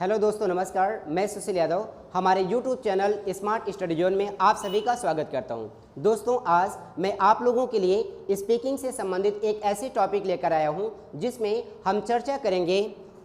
Hello दोस्तों, नमस्कार। मैं सुशील यादव हमारे YouTube channel smart study zone में आप सभी का स्वागत करता हूं। दोस्तों, आज मैं आप लोगों के लिए स्पीकिंग से संबंधित एक ऐसी टॉपिक लेकर आया हूं जिसमें हम चर्चा करेंगे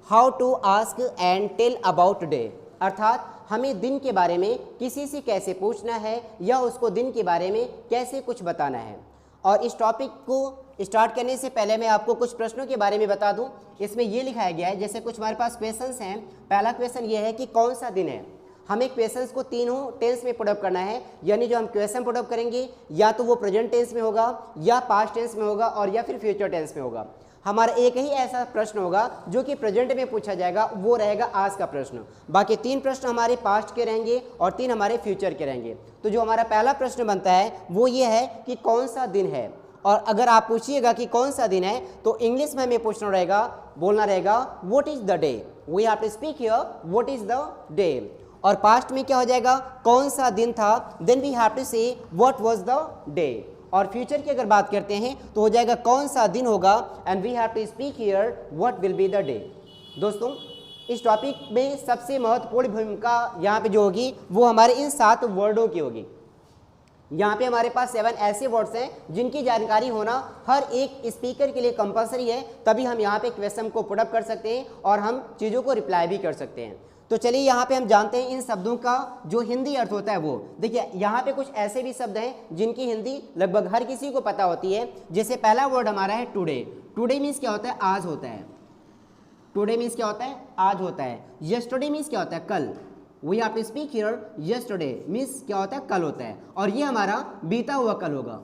how to ask and tell about day, अर्थात हमें दिन के बारे में किसी से कैसे पूछना है या उसको दिन के बारे में कैसे कुछ बताना है। और इस टॉपिक को स्टार्ट करने से पहले मैं आपको कुछ प्रश्नों के बारे में बता दूं। इसमें ये लिखाया गया है, जैसे कुछ हमारे पास क्वेश्चंस हैं। पहला क्वेश्चन ये है कि कौन सा दिन है। हमें क्वेश्चंस को तीनों टेंस में पुट अप करना है, यानी जो हम क्वेश्चन पुट अप करेंगे या तो वो प्रेजेंट टेंस में होगा या पास्ट टेंस में होगा और या फिर फ्यूचर टेंस में होगा। हमारा एक ही ऐसा प्रश्न होगा जो कि प्रेजेंट में पूछा जाएगा, वो रहेगा आज का प्रश्न। बाकी 3 प्रश्न हमारे पास्ट के रहेंगे और 3 हमारे फ्यूचर के रहेंगे। तो जो हमारा पहला प्रश्न बनता है वो ये है कि कौन सा दिन है। और अगर आप पूछिएगा कि कौन सा दिन है तो इंग्लिश में हमें पूछना रहेगा, बोलना रहेगा what is the day. We have to speak here what is the day. और पास्ट में क्या हो जाएगा, कौन सा दिन था, then we have to say what was the day. और फ्यूचर की अगर बात करते हैं तो हो जाएगा कौन सा दिन होगा and we have to speak here what will be the day. दोस्तों, इस टॉपिक में सबसे महत्वपूर्ण भूमिका यहाँ पे जो होगी वो हमारे इन 7 वर्डों की होगी। यहाँ पे हमारे पास 7 ऐसे वर्ड्स हैं जिनकी जानकारी होना हर एक स्पीकर के लिए कंपलसरी है, तभी हम यहाँ पे क्वेश्चन को पुट अप कर सकते हैं और हम चीज़ों को रिप्लाई भी कर सकते हैं। तो चलिए यहाँ पे हम जानते हैं इन शब्दों का जो हिंदी अर्थ होता है वो। देखिए, यहाँ पे कुछ ऐसे भी शब्द हैं जिनकी हिंदी लगभग हर किसी को पता होती है। जैसे पहला वर्ड हमारा है टुडे। टुडे मीन्स क्या होता है, आज होता है। टुडे मीन्स क्या होता है, आज होता है। यस्टरडे मीन्स क्या होता है, कल। We have to speak here yesterday means क्या होता है, कल होता है। और ये हमारा बीता हुआ कल होगा।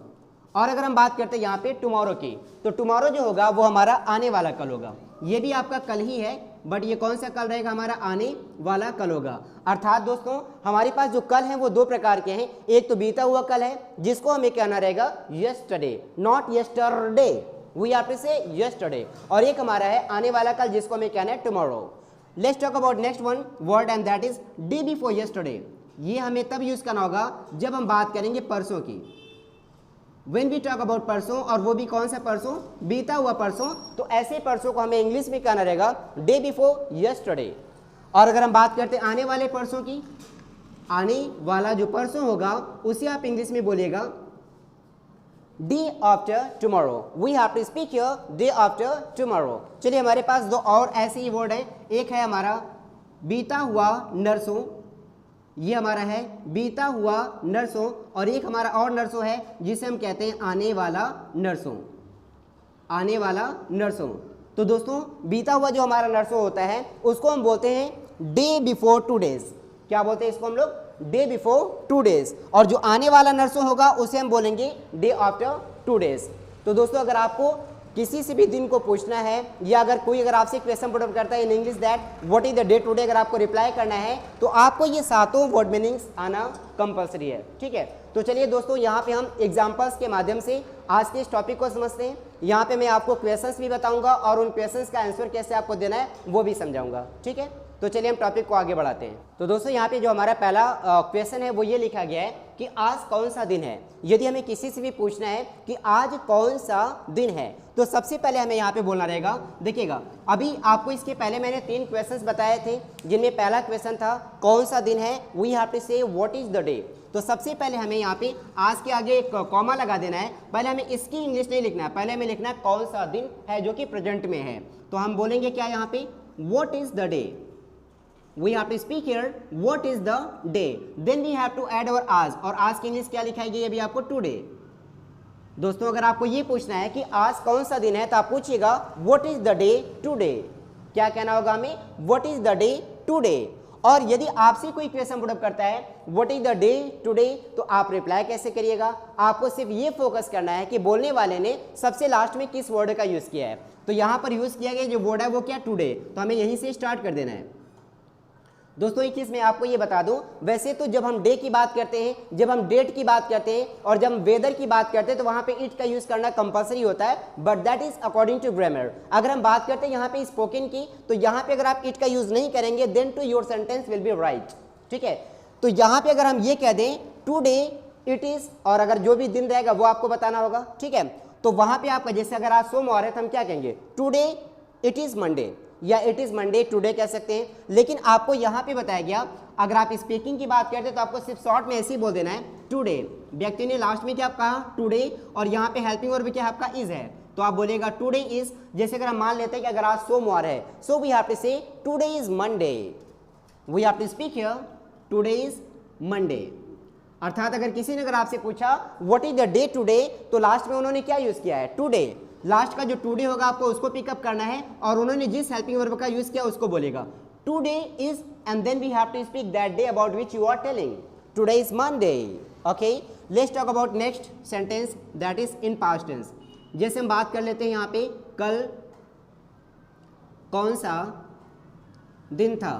और अगर हम बात करते हैं यहाँ पे टुमारो की, तो टुमारो जो होगा वो हमारा आने वाला कल होगा। ये भी आपका कल ही है, बट ये कौन सा कल रहेगा, हमारा आने वाला कल होगा। अर्थात दोस्तों, हमारे पास जो कल है वो 2 प्रकार के हैं। एक तो बीता हुआ कल है जिसको हमें कहना रहेगा yesterday, not yesterday. We have to say yesterday. और एक हमारा है आने वाला कल जिसको हमें कहना है tomorrow. Let's talk about next one word and that is day before yesterday. ये हमें तब यूज करना होगा जब हम बात करेंगे परसों की। व्हेन वी टॉक अबाउट परसों, और वो भी कौन सा परसों, बीता हुआ परसों, तो ऐसे परसों को हमें इंग्लिश में कहना रहेगा डे बिफोर यस्टरडे। और अगर हम बात करते हैं आने वाले परसों की, आने वाला जो परसों होगा उसे आप इंग्लिश में बोलिएगा day after tomorrow. We have to speak here day after tomorrow. चलिए, हमारे पास 2 और ऐसे ही वर्ड हैं। एक है हमारा बीता हुआ नरसों, ये हमारा है बीता हुआ नरसों। और एक हमारा और नरसों है जिसे हम कहते हैं आने वाला नरसों। आने वाला नरसों। तो दोस्तों, बीता हुआ जो हमारा नरसों होता है उसको हम बोलते हैं डे बिफोर 2 डेज। क्या बोलते हैं इसको हम लोग, डे बिफोर 2 डेज। और जो आने वाला नरसों होगा उसे हम बोलेंगे डे आफ्टर 2 डेज। तो दोस्तों, अगर आपको किसी से भी दिन को पूछना है या अगर कोई आपसे क्वेश्चन पुट अप करता है in English that what is the day today, अगर आपको रिप्लाई करना है तो आपको ये 7 वर्ड मीनिंग्स आना कंपलसरी है। ठीक है, तो चलिए दोस्तों, यहाँ पे हम एग्जांपल्स के माध्यम से आज के इस टॉपिक को समझते हैं। यहाँ पे मैं आपको क्वेश्चंस भी बताऊंगा और उन क्वेश्चंस का आंसर कैसे आपको देना है वो भी समझाऊंगा। ठीक है, तो चलिए हम टॉपिक को आगे बढ़ाते हैं। तो दोस्तों, यहाँ पे जो हमारा पहला क्वेश्चन है वो ये लिखा गया है कि आज कौन सा दिन है। यदि हमें किसी से भी पूछना है कि आज कौन सा दिन है तो सबसे पहले हमें यहाँ पे बोलना रहेगा। देखिएगा, अभी आपको इसके पहले मैंने 3 क्वेश्चंस बताए थे जिनमें पहला क्वेश्चन था कौन सा दिन है, we have to say what is the day. तो सबसे पहले हमें यहाँ पे आज के आगे एक कॉमा लगा देना है। पहले हमें इसकी इंग्लिश नहीं लिखना है, पहले हमें लिखना है कौन सा दिन है जो कि प्रेजेंट में है। तो हम बोलेंगे क्या यहाँ पे, what is the day. We have to speak here what is the day, then we have to add our आज। और आज की इंग्लिश क्या लिखाई गई अभी आपको, टुडे। दोस्तों, अगर आपको ये पूछना है कि आज कौन सा दिन है तो आप पूछिएगा what is the day today। क्या कहना होगा हमें, what is the day today। और यदि आपसे कोई क्वेश्चन पुट अप करता है what is the day today, तो आप रिप्लाई कैसे करिएगा, आपको सिर्फ ये फोकस करना है कि बोलने वाले ने सबसे लास्ट में किस वर्ड का यूज किया है। तो यहाँ पर यूज किया गया जो वर्ड है वो क्या, टुडे। तो हमें यहीं से स्टार्ट कर देना है। दोस्तों, एक चीज़ मैं आपको ये बता दूं, वैसे तो जब हम डे की बात करते हैं, जब हम डेट की बात करते हैं और जब हम वेदर की बात करते हैं तो वहाँ पे इट का यूज़ करना कंपलसरी होता है, but that is according to grammar. अगर हम बात करते हैं यहाँ पे स्पोकन की, तो यहाँ पे अगर आप इट का यूज़ नहीं करेंगे then too your sentence will be right. ठीक है, तो यहाँ पे अगर हम ये कह दें टुडे इट इज़, और अगर जो भी दिन रहेगा वो आपको बताना होगा। ठीक है, तो वहाँ पर आपका जैसे अगर आज सोमवार है तो हम क्या कहेंगे, टुडे इट इज़ मंडे। या इट इज़ मंडे, टुडे कह सकते हैं। लेकिन आपको यहाँ पे बताया गया अगर आप स्पीकिंग की बात करते हैं तो आपको सिर्फ शॉर्ट में ऐसे ही बोल देना है टुडे। व्यक्ति ने लास्ट में क्या कहा टुडे, और यहाँ पे हेल्पिंग वर्ब क्या आपका इज है, तो आप बोलेगा टुडे इज। जैसे अगर हम मान लेते हैं कि अगर आज सोमवार है, so we have to say today is Monday, we have to speak here today is Monday. अर्थात अगर किसी ने अगर आपसे पूछा what is the day today, तो लास्ट में उन्होंने क्या यूज किया है टुडे। लास्ट का जो टुडे होगा आपको उसको पिकअप करना है, और उन्होंने जिस हेल्पिंग वर्ब का यूज किया उसको बोलेगा today is, and then we have to speak that day about which you are telling today is Monday. Okay, let's talk about next sentence that is in past tense. जैसे हम बात कर लेते हैं यहाँ पे कल कौन सा दिन था।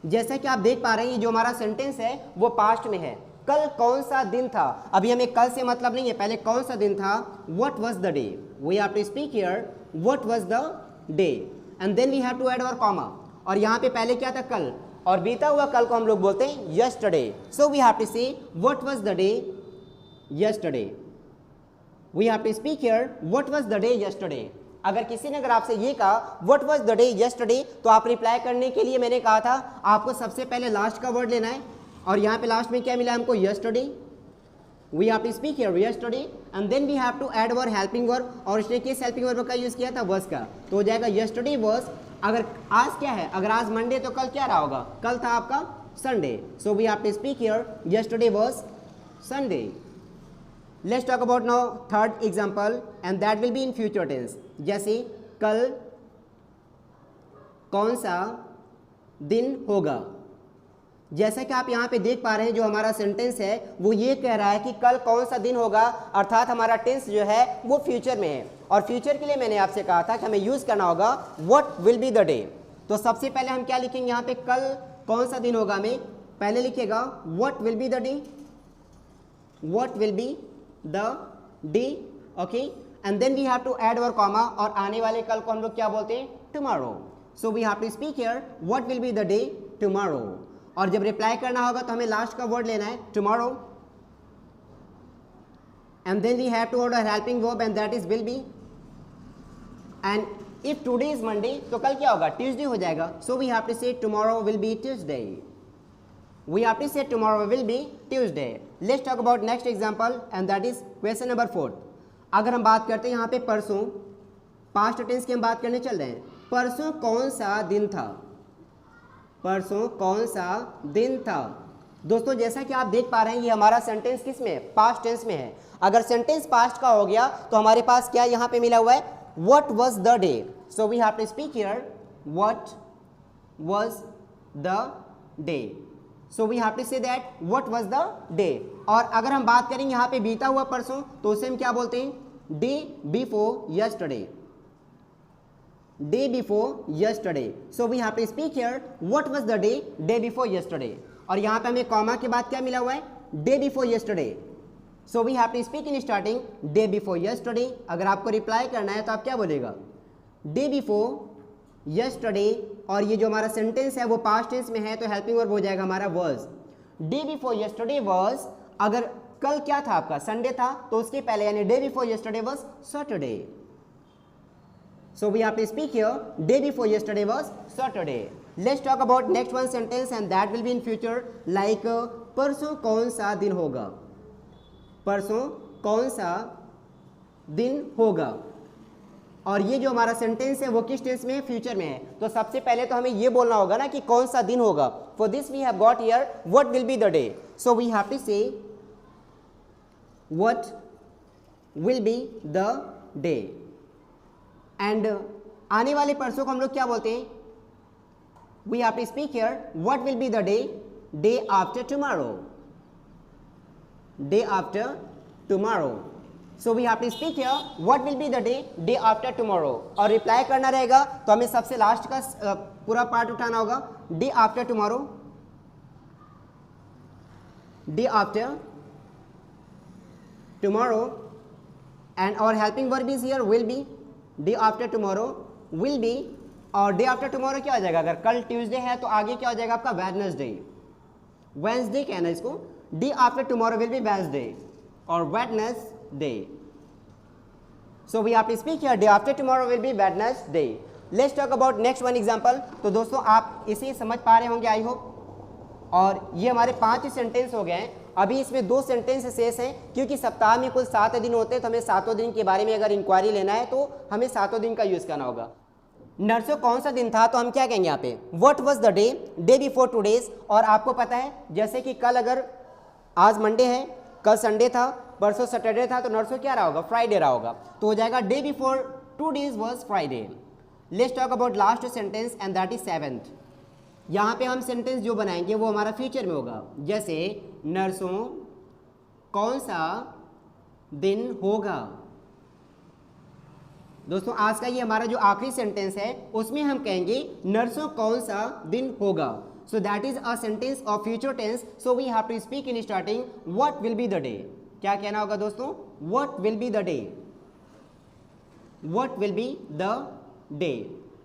जैसा कि आप देख पा रहे हैं ये जो हमारा सेंटेंस है वो पास्ट में है, कल कौन सा दिन था। अभी हमें कल से मतलब नहीं है, पहले कौन सा दिन था, what was the day. We have to speak here what was the day, and then we have to add our comma. और यहाँ पे पहले क्या था कल, और बीता हुआ कल को हम लोग बोलते हैं yesterday. So we have to say what was the day yesterday. We have to speak here what was the day yesterday. अगर किसी ने अगर आपसे ये कहा what was the day yesterday, तो आप रिप्लाई करने के लिए मैंने कहा था आपको सबसे पहले लास्ट का वर्ड लेना है, और यहाँ पे लास्ट में क्या मिला हमको yesterday. We have to speak here yesterday, and then we have to add our helping verb, और इसने किस हेल्पिंग वर्ब का यूज किया था, वाज का, तो हो जाएगा यस्टरडे वाज। अगर आज क्या है, अगर आज मंडे तो कल क्या रहा होगा, कल था आपका Sunday. So we have to speak here yesterday was Sunday. Let's talk about now third example, and that will be in future tense. जैसे कल कौन सा दिन होगा। जैसा कि आप यहाँ पे देख पा रहे हैं जो हमारा सेंटेंस है वो ये कह रहा है कि कल कौन सा दिन होगा, अर्थात हमारा टेंस जो है वो फ्यूचर में है, और फ्यूचर के लिए मैंने आपसे कहा था कि हमें यूज़ करना होगा what will be the day. तो सबसे पहले हम क्या लिखेंगे यहाँ पे, कल कौन सा दिन होगा में पहले लिखेगा what will be the day, what will be the day, okay, and then we have to add our comma, और आने वाले कल को हम लोग क्या बोलते हैं tomorrow. So we have to speak here what will be the day tomorrow. और जब रिप्लाई करना होगा तो हमें लास्ट का वर्ड लेना है tomorrow, and then we have to order helping verb, and that is will be. And if today is Monday तो कल क्या होगा, ट्यूसडे हो जाएगा। So we have to say tomorrow will be Tuesday, we have to say tomorrow will be Tuesday. Let's talk about next example, and that is question number 4। अगर हम बात करते हैं यहाँ पे परसों, पास्ट टेंस की हम बात करने चल रहे हैं, परसों कौन सा दिन था, परसों कौन सा दिन था। दोस्तों जैसा कि आप देख पा रहे हैं ये हमारा सेंटेंस किस में है, पास्ट टेंस में है। अगर सेंटेंस पास्ट का हो गया तो हमारे पास क्या यहाँ पे मिला हुआ है, what was the day. So we have to speak here what was the day. So we have to say that what was the day. और अगर हम बात करेंगे यहाँ पे बीता हुआ परसों, तो उसे हम क्या बोलते हैं, day before yesterday, day before yesterday. So we have to speak here what was the day day before yesterday. और यहाँ पे हमें कॉमा के बाद क्या मिला हुआ है, day before yesterday. So we have to speak in starting day before yesterday. अगर आपको रिप्लाई करना है तो आप क्या बोलेगा, डे बिफोर यस्टरडे। और ये जो हमारा सेंटेंस है वो पास्ट टेंस में है, तो हेल्पिंग वर्ब हो जाएगा हमारा was. Day before yesterday was, अगर कल क्या था आपका संडे था तो उसके पहले यानी day before yesterday was Saturday. So we have to speak here day before yesterday was Saturday. Let's talk about next one sentence, and that will be in future like परसों कौन सा दिन होगा, परसों कौन सा दिन होगा। और ये जो हमारा सेंटेंस है वो किस टेंस में है, फ्यूचर में है। तो सबसे पहले तो हमें ये बोलना होगा ना कि कौन सा दिन होगा। For this we have got here what will be the day. So we have to say what will be the day. And आने वाले परसों को हम लोग क्या बोलते हैं, we have to speak here what will be the day day after tomorrow, day after tomorrow. So we have to speak here what will be the day day after tomorrow. और रिप्लाई करना रहेगा तो हमें सबसे last का पूरा part उठाना होगा, day after tomorrow, day after tomorrow. And और helping verb is here will be, day after tomorrow will be. और डे आफ्टर टुमारो क्या हो जाएगा, अगर कल ट्यूसडे है तो आगे क्या हो जाएगा आपका वेडनेसडे, वेंसडे कहना इसको। Day after tomorrow will be Wednesday और Wednesday. So we have to speak here day after tomorrow will be Wednesday. Let's talk about next one example. तो दोस्तों आप इसे समझ पा रहे होंगे आई होप। और ये हमारे 5 सेंटेंस हो गए हैं। अभी इसमें 2 सेंटेंस शेष हैं, क्योंकि सप्ताह में कुल 7 दिन होते हैं, तो हमें 7 दिन के बारे में अगर इंक्वायरी लेना है तो हमें 7 दिन का यूज़ करना होगा। नर्सों कौन सा दिन था, तो हम क्या कहेंगे यहाँ पे, what was the day before today's. और आपको पता है जैसे कि कल अगर आज मंडे है, कल संडे था, परसों सैटरडे था, तो नर्सों क्या रहा होगा, फ्राइडे रहा होगा। तो हो जाएगा day before 2 days was Friday. Let's talk about last sentence and that is 7th। यहाँ पे हम सेंटेंस जो बनाएंगे वो हमारा फ्यूचर में होगा। जैसे नर्सों कौन सा दिन होगा। दोस्तों आज का ये हमारा जो आखिरी सेंटेंस है उसमें हम कहेंगे नर्सों कौन सा दिन होगा। So that is a sentence of future tense. So we have to speak in starting what will be the day. क्या कहना होगा दोस्तों, what will be the day, what will be the day.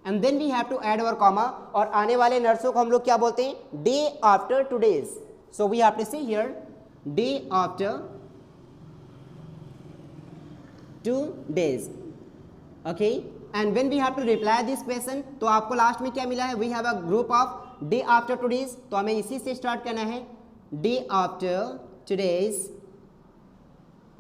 And then we have to add our comma. और आने वाले नर्सों को हम लोग क्या बोलते हैं, day after two days. So we have to see here day after 2 days। Okay, and when we have to reply this question, तो आपको लास्ट में क्या मिला है, we have a group of day after two days. तो हमें इसी से स्टार्ट करना है, day after two days,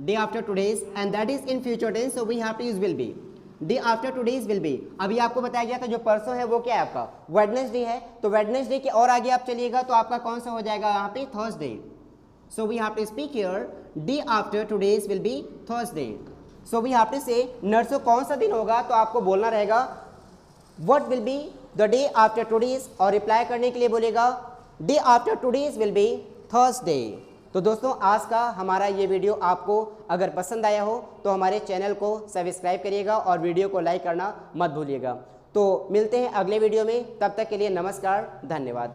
day after two days, and that is in future tense. So we have to use will be, day after two days will B. अभी आपको बताया गया था जो परसों है वो क्या है आपका, वेडनेसडे है। तो वेडनेसडे के और आगे आप चलिएगा तो आपका कौन सा हो जाएगा यहाँ पे, Thursday. So we have to speak here day after two days will be Thursday. So we have to say नर्सों कौन सा दिन होगा, तो आपको बोलना रहेगा what will be the day after today's, और रिप्लाई करने के लिए बोलेगा day after two days will be Thursday. तो दोस्तों आज का हमारा ये वीडियो आपको अगर पसंद आया हो तो हमारे चैनल को सब्सक्राइब करिएगा और वीडियो को लाइक करना मत भूलिएगा। तो मिलते हैं अगले वीडियो में, तब तक के लिए नमस्कार, धन्यवाद।